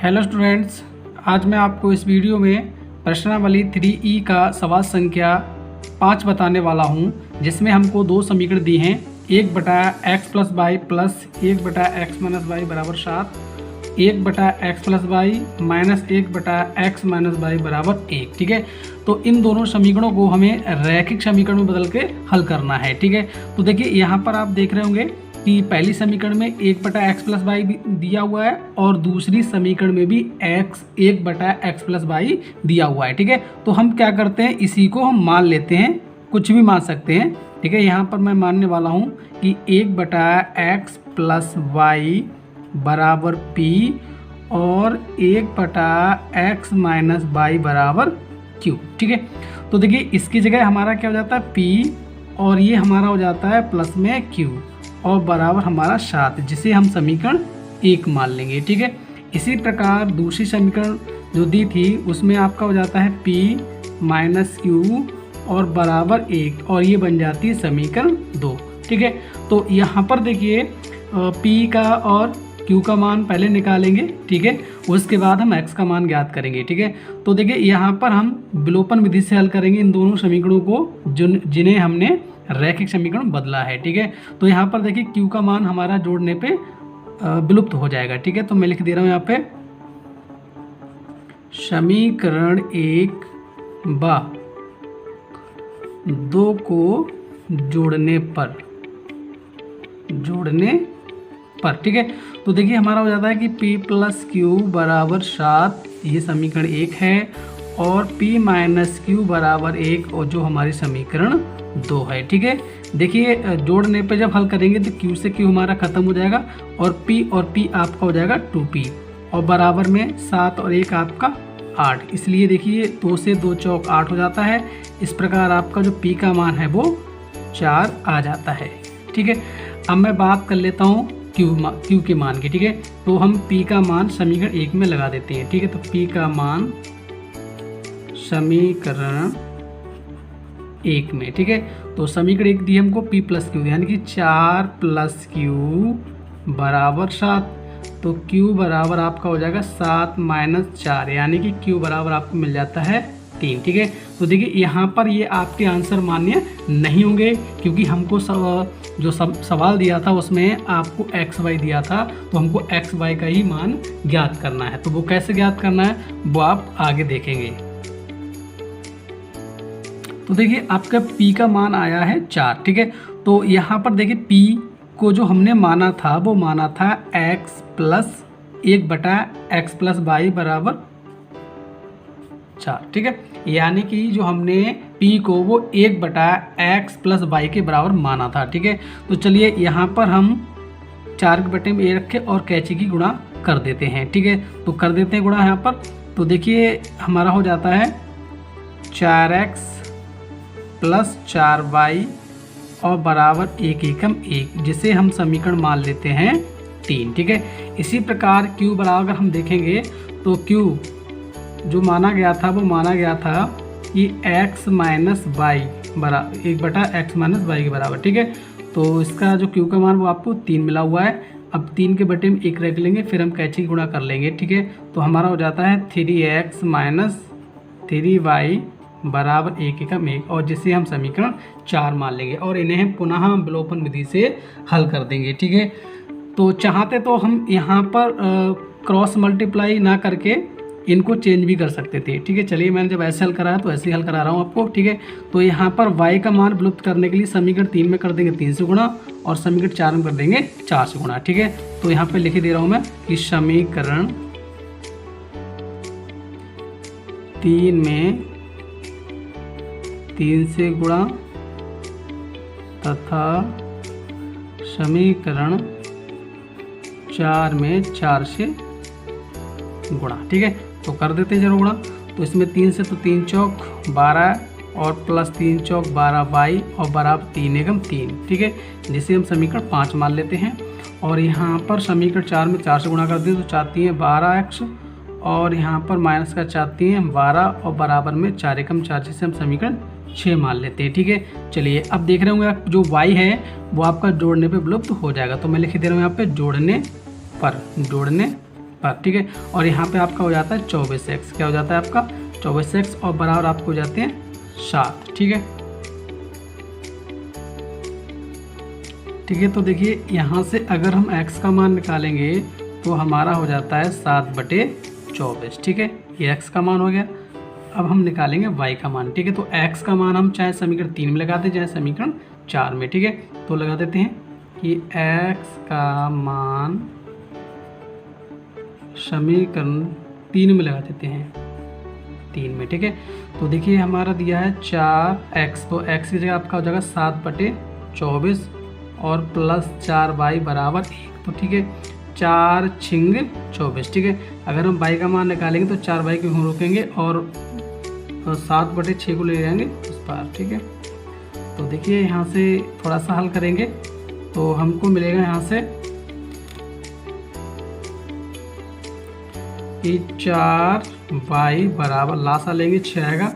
Hello students, आज मैं आपको इस वीडियो में प्रश्नावली 3E का सवाल संख्या 5 बताने वाला हूं, जिसमें हमको दो समीकरण दिए हैं। 1/x + y plus 1/x - y बराबर 7, 1/x + y minus 1/x - y बराबर 1। ठीक है, तो इन दोनों समीकरणों को हमें रैखिक समीकरण में बदल के हल करना है। ठीक है, तो देखिए यहाँ पर आप देख रहे होंगे कि पहली समीकरण में 1/x + y दिया हुआ है और दूसरी समीकरण में भी 1/x + y दिया हुआ है। ठीक है, तो हम क्या करते हैं, इसी को हम मान लेते हैं, कुछ भी मान सकते हैं। ठीक है, यहाँ पर मैं मानने वाला हूँ कि 1/x + y बराबर p और 1/x - y बराबर q। ठीक है, तो देखिए इसकी जगह हमारा क्या हो जाता है p और ये हमारा हो जाता है प्लस में q और बराबर हमारा 7, जिसे हम समीकरण 1 मान लेंगे। ठीक है, इसी प्रकार दूसरी समीकरण जो दी थी उसमें आपका हो जाता है p - q और बराबर 1 और ये बन जाती है समीकरण 2। ठीक है, तो यहाँ पर देखिए p का और q का मान पहले निकालेंगे। ठीक है, उसके बाद हम x का मान ज्ञात करेंगे। ठीक है, तो देखिए यहाँ पर हम विलोपन विधि से हल करेंगे इन दोनों समीकरणों को जिन्हें हमने रैखिक समीकरण बदला है। ठीक है, तो यहाँ पर देखिए q का मान हमारा जोड़ने पे विलुप्त हो जाएगा। ठीक है, तो मैं लिख दे रहा हूँ यहाँ पे समीकरण 1 व 2 को जोड़ने पर। ठीक है, तो देखिए हमारा हो जाता है कि p + q बराबर 7, ये समीकरण 1 है, और p - q बराबर 1 और जो हमारी समीकरण 2 है। ठीक है, देखिए जोड़ने पे जब हल करेंगे तो q से q हमारा खत्म हो जाएगा और p आपका हो जाएगा 2p और बराबर में 7 और 1 आपका 8। इसलिए देखिए 2 से 2 चौक 8 हो जाता है। इस प्रकार आपका जो p का मान है वो 4 आ जाता है। ठीक है, अब मैं बात कर लेता हूँ q के मान की। ठीक है, तो हम p का मान समीकरण 1 में लगा देते हैं। ठीक है, तो p का मान समीकरण 1 में। ठीक है, तो समीकरण 1 दी हमको p + q यानी कि 4 + q बराबर 7, तो q बराबर आपका हो जाएगा 7 - 4 यानी कि q बराबर आपको मिल जाता है 3। ठीक है, तो देखिए यहाँ पर ये आपके आंसर मान्य नहीं होंगे, क्योंकि हमको जो सवाल दिया था उसमें आपको x y दिया था, तो हमको x y का ही मान ज्ञात करना है। तो वो कैसे ज्ञात करना है वो आप आगे देखेंगे। तो देखिए आपका p का मान आया है 4। ठीक है, तो यहाँ पर देखिए p को जो हमने माना था वो माना था x + 1/x + y बराबर 4। ठीक है, यानी कि जो हमने p को वो 1/x + y के बराबर माना था। ठीक है, तो चलिए यहाँ पर हम 4 के बटे में a रखे और कैंची की गुणा कर देते हैं। ठीक है, तो कर देते हैं गुणा यहाँ पर। तो देखिए हमारा हो जाता है 4x + 4y और बराबर 1 एकम 1, जिसे हम समीकरण मान लेते हैं 3। ठीक है, इसी प्रकार q बराबर हम देखेंगे तो q जो माना गया था वो माना गया था कि x - y बराबर 1/x - y के बराबर। ठीक है, तो इसका जो q का मान वो आपको 3 मिला हुआ है। अब 3 के बटे में 1 रख लेंगे, फिर हम कैंची की गुणा कर लेंगे। ठीक है, तो हमारा हो जाता है 3x - 3y बराबर 1 एकम 1 और जिसे हम समीकरण 4 मान लेंगे और इन्हें पुनः हम विलोपन विधि से हल कर देंगे। ठीक है, तो चाहते तो हम यहाँ पर क्रॉस मल्टीप्लाई ना करके इनको चेंज भी कर सकते थे। ठीक है, चलिए मैंने जब ऐसे हल कराया तो ऐसे ही हल करा रहा हूँ आपको। ठीक है, तो यहाँ पर y का मान विलुप्त करने के लिए समीकरण 3 में कर देंगे 3 से गुणा और समीकरण 4 में कर देंगे 4 से गुणा। ठीक है, तो यहाँ पे लिख दे रहा हूँ मैं कि समीकरण 3 में 3 से गुणा तथा समीकरण 4 में 4 से गुणा। ठीक है, तो कर देते हैं जरूर गुणा। तो इसमें 3 से तो 3 चौक 12 और प्लस 3 चौक 12y और बराबर 3 एकम 3। ठीक है, जिसे हम समीकरण 5 मान लेते हैं और यहाँ पर समीकरण 4 में 4 से गुणा कर दें तो 4 3 है 12x और यहाँ पर माइनस का 4 3 है 12 और बराबर में 4 एकम 4, जिसे हम समीकरण 6 मान लेते हैं। ठीक है, चलिए अब देख रहे होंगे आप जो y है वो आपका जोड़ने पे विलुप्त हो जाएगा। तो मैं लिख दे रहा हूँ यहाँ पे जोड़ने पर, ठीक है। और यहाँ पे आपका हो जाता है 24x, क्या हो जाता है आपका 24x और बराबर आपको हो जाते हैं 7, ठीक है। ठीक है, तो देखिए यहाँ से अगर हम x का मान निकालेंगे तो हमारा हो जाता है 7/24, ठीक है। ये x का मान हो गया। अब हम निकालेंगे y का मान, ठीक है। तो x का मान हम चाहे समीकरण 3 में लगाते हैं चाहे समीकरण 4 में, ठीक है। तो लगा देते हैं कि x का मान समीकरण 3 में लगा देते हैं, 3 में, ठीक है। तो देखिए हमारा दिया है 4x, तो x की जगह आपका हो जाएगा 7/24 और प्लस 4y बराबर 1, तो ठीक है 4 छिंग 24, ठीक है। अगर हम y का मान निकालेंगे तो 4y को हम रोकेंगे और 7/6 को ले जाएंगे उस पार, ठीक है। तो देखिए यहाँ से थोड़ा सा हल करेंगे तो हमको मिलेगा यहाँ से कि 4y बराबर लासा लेंगे 6 आएगा,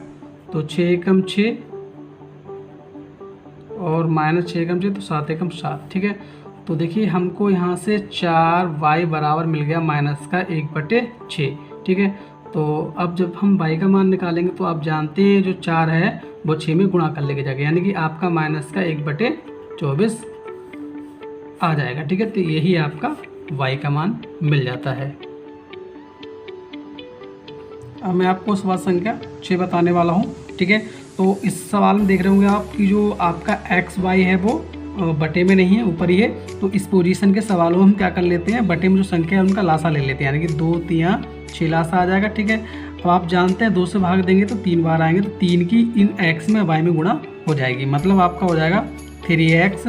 तो 6 एकम 6 और माइनस 6 एकम 6 तो 7 एकम 7, ठीक है। तो देखिए हमको यहाँ से 4y बराबर मिल गया माइनस का 1/6, ठीक है। तो अब जब हम y का मान निकालेंगे तो आप जानते हैं जो 4 है वो 6 में गुणा कर लेके जाएगा, यानी कि आपका माइनस का 1/24 आ जाएगा, ठीक है। तो यही आपका y का मान मिल जाता है। अब मैं आपको सवाल संख्या 6 बताने वाला हूँ, ठीक है। तो इस सवाल में देख रहे होंगे आप कि जो आपका एक्स वाई है वो बटे में नहीं है, ऊपर ही है। तो इस पोजीशन के सवालों में हम क्या कर लेते हैं, बटे में जो संख्या है उनका लासा ले लेते हैं, यानी कि 2 3 6 लासा आ जाएगा, ठीक है। अब आप जानते हैं 2 से भाग देंगे तो 3 बार आएंगे, तो 3 की इन x में y में गुणा हो जाएगी, मतलब आपका हो जाएगा 3x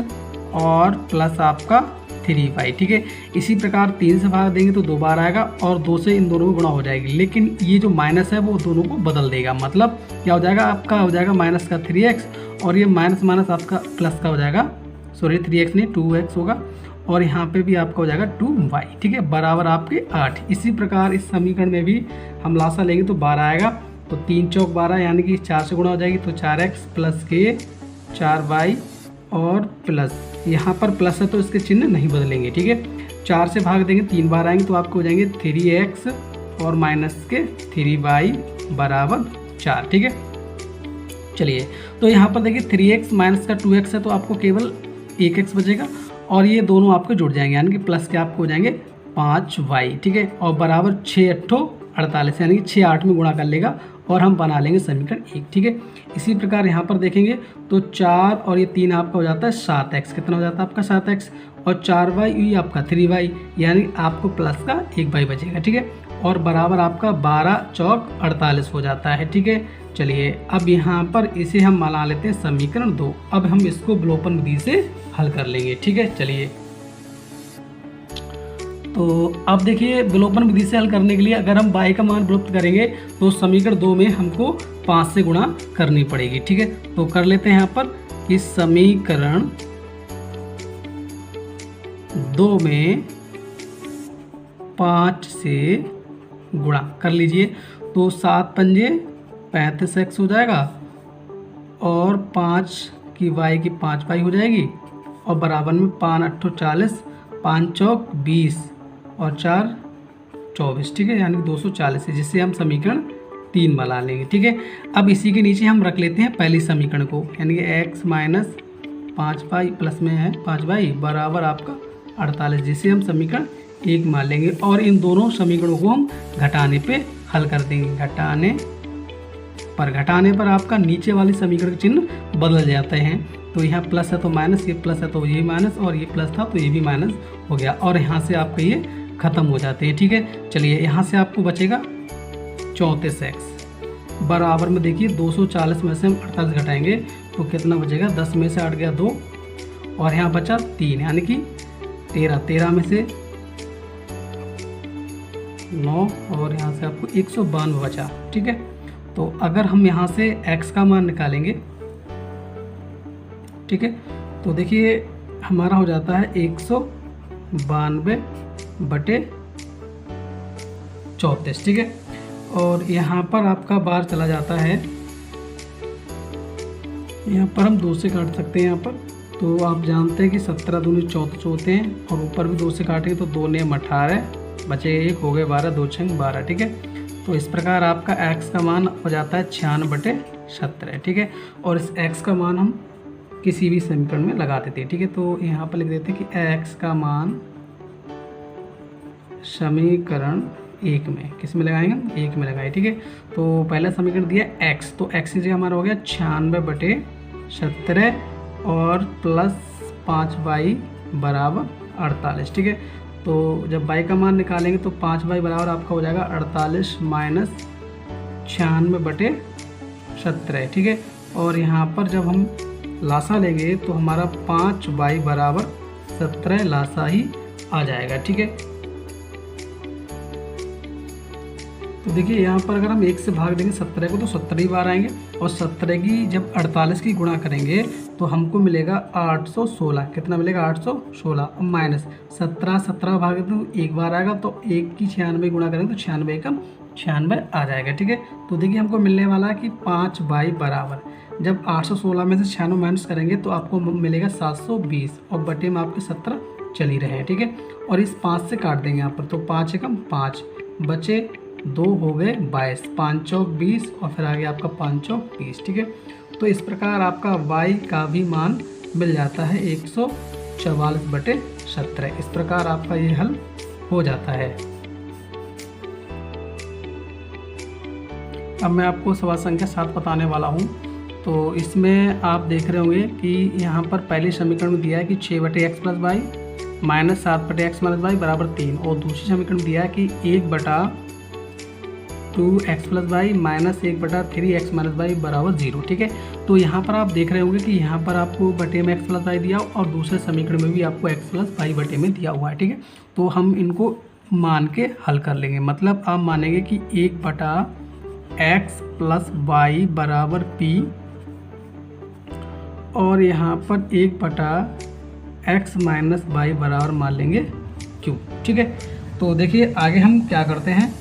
और प्लस आपका 3y, ठीक है। इसी प्रकार 3 से भाग देंगे तो 2 बार आएगा और 2 से इन दोनों में गुणा हो जाएगी, लेकिन ये जो माइनस है वो दोनों को बदल देगा, मतलब क्या हो जाएगा आपका हो जाएगा माइनस का 3x और ये माइनस माइनस आपका प्लस का हो जाएगा, सॉरी 3x नहीं 2x होगा और यहाँ पे भी आपका हो जाएगा 2y, ठीक है, बराबर आपके 8। इसी प्रकार इस समीकरण में भी हम लासा लेंगे तो 12 आएगा, तो 3 चौक 12 यानी कि 4 से गुणा हो जाएगी, तो 4x प्लस के 4y और प्लस यहाँ पर प्लस है तो इसके चिन्ह नहीं बदलेंगे, ठीक है। 4 से भाग देंगे 3 बार आएंगे तो आपको हो जाएंगे 3x और माइनस के 3y बराबर 4, ठीक है। चलिए तो यहाँ पर देखिए 3x माइनस का 2x है तो आपको केवल 1x बचेगा और ये दोनों आपको जुड़ जाएंगे, यानी कि प्लस के आपको हो जाएंगे 5y, ठीक है, और बराबर 6 8 48, यानी कि 6 8 में गुणा कर लेगा और हम बना लेंगे समीकरण 1, ठीक है। इसी प्रकार यहाँ पर देखेंगे तो 4 और ये 3 आपका हो जाता है 7x, कितना हो जाता है आपका 7x और 4y ये आपका 3y, यानी आपको प्लस का 1y बचेगा, ठीक है, और बराबर आपका 12 चौक 48 हो जाता है, ठीक है। चलिए अब यहाँ पर इसे हम बना लेते हैं समीकरण 2। अब हम इसको विलोपन विधि से हल कर लेंगे, ठीक है। चलिए तो अब देखिए विलोपन विधि से हल करने के लिए अगर हम y का मान विलुप्त करेंगे तो समीकरण 2 में हमको 5 से गुणा करनी पड़ेगी, ठीक है। तो कर लेते हैं यहाँ पर कि समीकरण 2 में 5 से गुणा कर लीजिए, तो 7 पंजे 35x हो जाएगा और 5 की y की 5y हो जाएगी और बराबर में 5 8 40, 5 चौक 20 और 4 24, ठीक है, यानी 240 है, जिससे हम समीकरण 3 बना लेंगे, ठीक है। अब इसी के नीचे हम रख लेते हैं पहली समीकरण को, यानी कि x माइनस 5y प्लस में है 5y बराबर आपका 48, जिसे हम समीकरण 1 मान लेंगे और इन दोनों समीकरणों को हम घटाने पे हल कर देंगे। घटाने पर आपका नीचे वाली समीकरण के चिन्ह बदल जाते हैं, तो यहाँ प्लस है तो माइनस, ये प्लस है तो ये माइनस और ये प्लस था तो ये भी माइनस हो गया और यहाँ से आपका ये खत्म हो जाते हैं, ठीक है। चलिए यहाँ से आपको बचेगा 34x बराबर में देखिए 240 में से हम 48 घटाएंगे तो कितना बचेगा, 10 में से 8 गया 2 और यहाँ बचा 3, यानी कि 13 में से 9 और यहाँ से आपको 192 बचा, ठीक है। तो अगर हम यहाँ से x का मान निकालेंगे, ठीक है, तो देखिए हमारा हो जाता है 192/34, ठीक है, और यहाँ पर आपका बार चला जाता है, यहाँ पर हम 2 से काट सकते हैं यहाँ पर, तो आप जानते हैं कि 17 दूनी 34 होते हैं और ऊपर भी 2 से काटेंगे तो 2 ने 18 बचेगा 1, हो गए 12, 2 छंग 12, ठीक है। तो इस प्रकार आपका x का मान हो जाता है 96/17, ठीक है। और इस x का मान हम किसी भी समीकरण में लगा देते हैं, ठीक है। तो यहाँ पर लिख देते हैं कि x का मान समीकरण 1 में, किस में लगाएंगे, 1 में लगाए, ठीक है। तो पहला समीकरण दिया x, तो x की जगह हमारा हो गया 96/17 और प्लस 5y बराबर 48, ठीक है। तो जब y का मान निकालेंगे तो 5y बराबर आपका हो जाएगा 48 माइनस 96/17, ठीक है। और यहाँ पर जब हम लासा लेंगे तो हमारा 5y बराबर 17 लासा ही आ जाएगा, ठीक है। तो देखिए यहाँ पर अगर हम 1 से भाग देंगे 17 को तो 17 ही बार आएंगे, और 17 की जब 48 की गुणा करेंगे तो हमको मिलेगा 816, कितना मिलेगा 816, माइनस 17 भागे तो 1 बार आएगा, तो 1 की 96 गुणा करेंगे तो 96 कम 96 आ जाएगा, ठीक है। तो देखिए हमको मिलने वाला है कि 5y बराबर, जब 816 में से 96 माइनस करेंगे तो आपको मिलेगा 720, और बटे में आपके 17 चल ही रहे हैं, ठीक है। और इस 5 से काट देंगे यहाँ पर, तो 5 एकम 5, बचे 2, हो गए 22, 5 चौक 20, और फिर आगे आपका 5 चौक 30, ठीक है। तो इस प्रकार आपका y का भी मान मिल जाता है 144/17। इस प्रकार आपका ये हल हो जाता है। अब मैं आपको सवाल संख्या 7 बताने वाला हूँ। तो इसमें आप देख रहे होंगे कि यहाँ पर पहले समीकरण में दिया है कि 6/x + y minus 7/x - y बराबर 3, और दूसरी समीकरण में दिया है कि 1/2x + y minus 1/3x - y बराबर 0, ठीक है। तो यहाँ पर आप देख रहे होंगे कि यहाँ पर आपको बटे में x + y दिया और दूसरे समीकरण में भी आपको x + y बटे में दिया हुआ है, ठीक है। तो हम इनको मान के हल कर लेंगे, मतलब आप मानेंगे कि 1/x + y बराबर p, और यहाँ पर 1/x - y बराबर मान लेंगे q, ठीक है। तो देखिए आगे हम क्या करते हैं,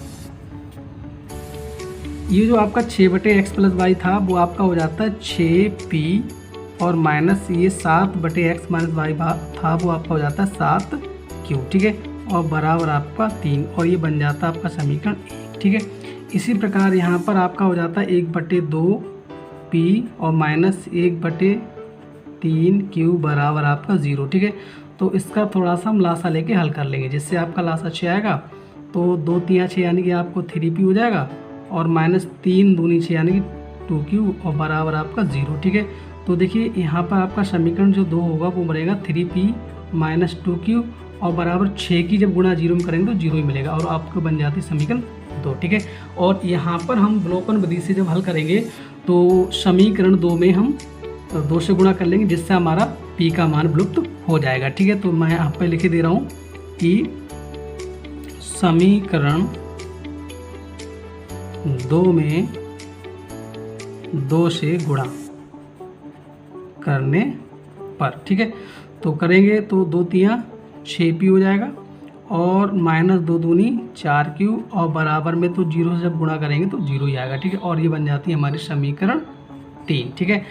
ये जो आपका 6/x + y था वो आपका हो जाता है 6p, और माइनस ये 7/x - y था वो आपका हो जाता है 7q, ठीक है। और बराबर आपका 3, और ये बन जाता है आपका समीकरण 1, ठीक है। इसी प्रकार यहाँ पर आपका हो जाता है 1/2p और माइनस 1/3q बराबर आपका 0, ठीक है। तो इसका थोड़ा सा हम लासा लेके हल कर लेंगे, जिससे आपका लासा 6 आएगा, तो 2 3 6 यानी कि आपको 3p हो जाएगा, और माइनस 3 दूनी 6 यानी कि 2q, और बराबर आपका 0, ठीक है। तो देखिए यहाँ पर आपका समीकरण जो 2 होगा वो बनेगा 3p माइनस 2q, और बराबर 6 की जब गुणा 0 में करेंगे तो 0 ही मिलेगा, और आपको बन जाती समीकरण 2, ठीक है। और यहाँ पर हम विलोपन विधि से जब हल करेंगे तो समीकरण 2 में हम 2 से गुणा कर लेंगे, जिससे हमारा p का मान विलुप्त हो जाएगा, ठीक है। तो मैं यहाँ पर लिख दे रहा हूँ कि समीकरण 2 में 2 से गुणा करने पर, ठीक है। तो करेंगे तो 2 3 6p हो जाएगा, और माइनस 2 दूनी 4q, और बराबर में तो 0 से जब गुणा करेंगे तो 0 ही आएगा, ठीक है। और ये बन जाती है हमारी समीकरण 3, ठीक है।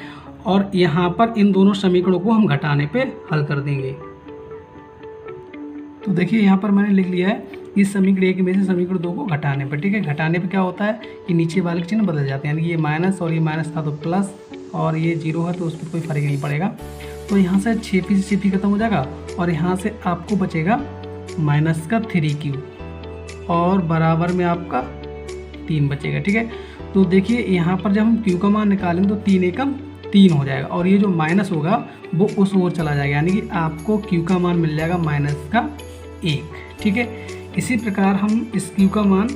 और यहाँ पर इन दोनों समीकरणों को हम घटाने पे हल कर देंगे। तो देखिए यहाँ पर मैंने लिख लिया है इस समीकरण 1 में से समीकरण 2 को घटाने पर, ठीक है। घटाने पे क्या होता है कि नीचे वाले चिन्ह बदल जाते हैं, यानी कि ये माइनस और ये माइनस था तो प्लस, और ये 0 है तो उस पर कोई फर्क नहीं पड़ेगा। तो यहाँ से 6p से 6p खत्म हो जाएगा, और यहाँ से आपको बचेगा माइनस का 3q, और बराबर में आपका 3 बचेगा, ठीक है। तो देखिए यहाँ पर जब हम q का मान निकालेंगे तो 3 एकम 3 हो जाएगा, और ये जो माइनस होगा वो उस ओर चला जाएगा, यानी कि आपको q का मान मिल जाएगा -1, ठीक है। इसी प्रकार हम इस q का मान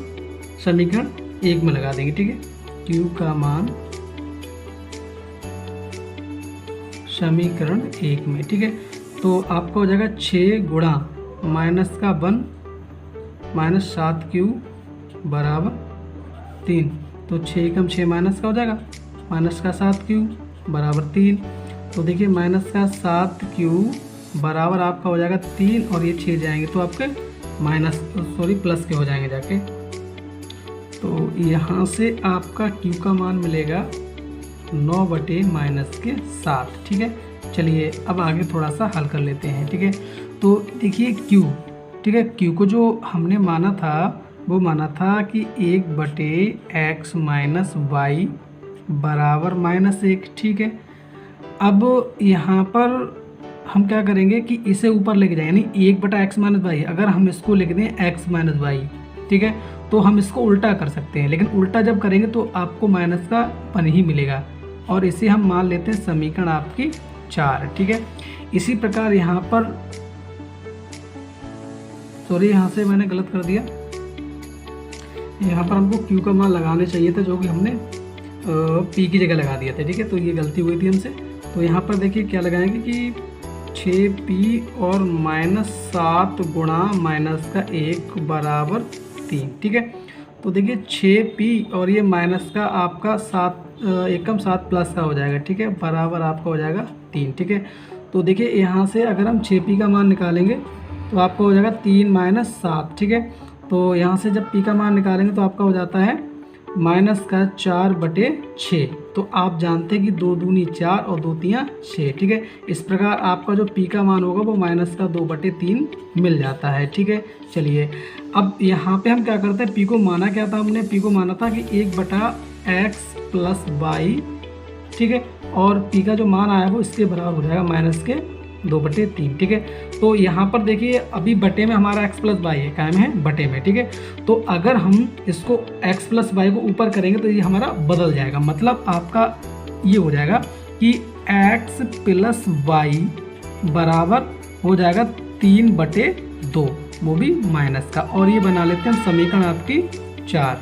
समीकरण 1 में लगा देंगे, ठीक है। q का मान समीकरण 1 में, ठीक है। तो आपका हो जाएगा 6 गुणा माइनस का 1 माइनस 7q बराबर 3, तो 6 एकम 6 माइनस का हो जाएगा, माइनस का 7q बराबर 3। तो देखिए माइनस का 7q बराबर आपका हो जाएगा 3, और ये 6 जाएंगे तो आपके प्लस के हो जाएंगे जाके। तो यहाँ से आपका q का मान मिलेगा 9/-7, ठीक है। चलिए अब आगे थोड़ा सा हल कर लेते हैं, ठीक है। तो देखिए q ठीक है। क्यू को जो हमने माना था वो माना था कि 1/x माइनस वाई बराबर -1, ठीक है। अब यहाँ पर हम क्या करेंगे कि इसे ऊपर लेके जाएंगे, यानी 1/x माइनस वाई, अगर हम इसको लिख दें x माइनस वाई, ठीक है, तो हम इसको उल्टा कर सकते हैं, लेकिन उल्टा जब करेंगे तो आपको माइनस का पन ही मिलेगा, और इसे हम मान लेते हैं समीकरण आपकी 4, ठीक है। इसी प्रकार यहाँ पर, सॉरी यहाँ से मैंने गलत कर दिया, यहाँ पर हमको q का मान लगाने चाहिए था, जो कि हमने p की जगह लगा दिया था, ठीक है। तो ये गलती हुई थी हमसे। तो यहाँ पर देखिए क्या लगाएंगे कि 6p और -7 गुणा -1 बराबर 3, ठीक है। तो देखिए 6p और ये माइनस का आपका 7 एकम 7 प्लस का हो जाएगा, ठीक है, बराबर आपका हो जाएगा 3, ठीक है। तो देखिए यहाँ से अगर हम 6p का मान निकालेंगे तो आपका हो जाएगा 3 - 7, ठीक है। तो यहाँ से जब p का मान निकालेंगे तो आपका हो जाता है -4/6। तो आप जानते हैं कि 2 दूनी 4 और 2 तियाँ 6, ठीक है। इस प्रकार आपका जो p का मान होगा वो -2/3 मिल जाता है, ठीक है। चलिए अब यहाँ पे हम क्या करते हैं, p को माना क्या था हमने, p को माना था कि 1/x + y, ठीक है, और p का जो मान आया वो इसके बराबर हो जाएगा -2/3, ठीक है। तो यहाँ पर देखिए अभी बटे में हमारा x + y है, कायम है बटे में, ठीक है। तो अगर हम इसको x + y को ऊपर करेंगे तो ये हमारा बदल जाएगा, मतलब आपका ये हो जाएगा कि x + y बराबर हो जाएगा 3/2, वो भी माइनस का, और ये बना लेते हैं हम समीकरण आपकी 4।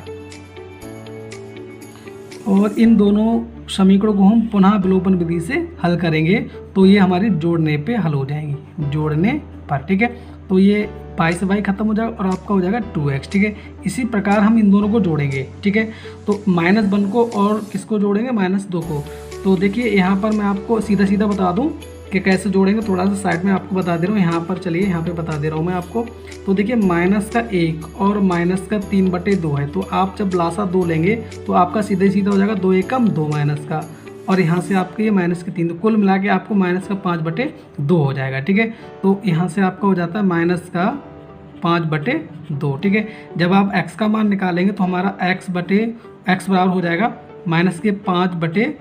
और इन दोनों समीकरणों को हम पुनः विलोपन विधि से हल करेंगे तो ये हमारी जोड़ने पे हल हो जाएंगी, जोड़ने पर, ठीक है। तो ये पाई से पाई खत्म हो जाएगा और आपका हो जाएगा 2x, ठीक है। इसी प्रकार हम इन दोनों को जोड़ेंगे, ठीक है। तो -1 को और किसको जोड़ेंगे, -2 को। तो देखिए यहाँ पर मैं आपको सीधा सीधा बता दूँ कि कैसे जोड़ेंगे, थोड़ा सा साइड में आपको बता दे रहा हूँ, यहाँ पर चलिए यहाँ पे बता दे रहा हूँ मैं आपको। तो देखिए -1 और -3/2 है, तो आप जब लासा 2 लेंगे तो आपका सीधे सीधा हो जाएगा 2 एकम 2 माइनस का, और यहाँ से आपके ये -3, तो कुल मिला के आपको -5/2 हो जाएगा, ठीक है। तो यहाँ से आपका हो जाता है -5/2, ठीक है। जब आप x का मान निकालेंगे तो हमारा x बराबर हो जाएगा -5/2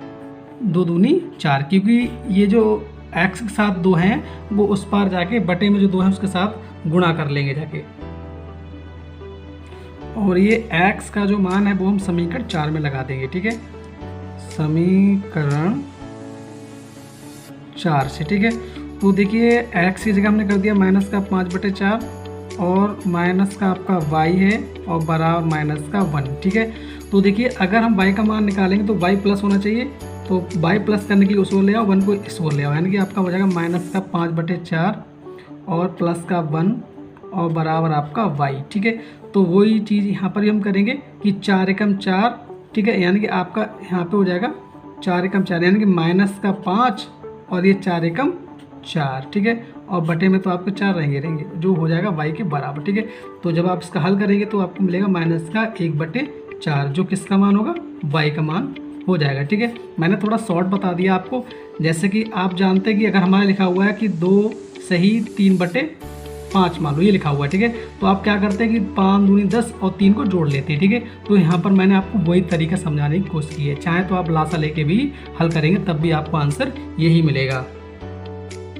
दूनी 4, क्योंकि ये जो x के साथ 2 हैं वो उस पार जाके बटे में जो 2 हैं उसके साथ गुणा कर लेंगे जाके, और ये x का जो मान है वो हम समीकरण 4 में लगा देंगे, ठीक है, समीकरण 4 से, ठीक है। तो देखिए x की जगह हमने कर दिया -5/4 और माइनस का आपका y है और बराबर -1, ठीक है। तो देखिए अगर हम y का मान निकालेंगे तो y प्लस होना चाहिए, तो y प्लस करने के लिए उस ओर ले आओ, 1 को इस ओर ले आओ, यानी कि आपका हो जाएगा -5/4 और +1 और बराबर आपका y, ठीक है। तो वही चीज़ यहाँ पर हम करेंगे कि 4 एकम 4, ठीक है, यानी कि आपका यहाँ पे हो जाएगा 4 एकम 4, यानी कि -5 और ये 4 एकम 4, ठीक है, और बटे में तो आपके 4 रहेंगे जो हो जाएगा y के बराबर, ठीक है। तो जब आप इसका हल करेंगे तो आपको मिलेगा -1/4, जो किसका मान होगा, y का मान हो जाएगा, ठीक है। मैंने थोड़ा शॉर्ट बता दिया आपको, जैसे कि आप जानते हैं कि अगर हमारा लिखा हुआ है कि 2 सही 3/5 मान लो, ये लिखा हुआ है, ठीक है। तो आप क्या करते हैं कि 5 दूनी 10 और 3 को जोड़ लेते हैं, ठीक है। तो यहाँ पर मैंने आपको वही तरीका समझाने की कोशिश की है, चाहे तो आप लासा लेके भी हल करेंगे तब भी आपको आंसर यही मिलेगा।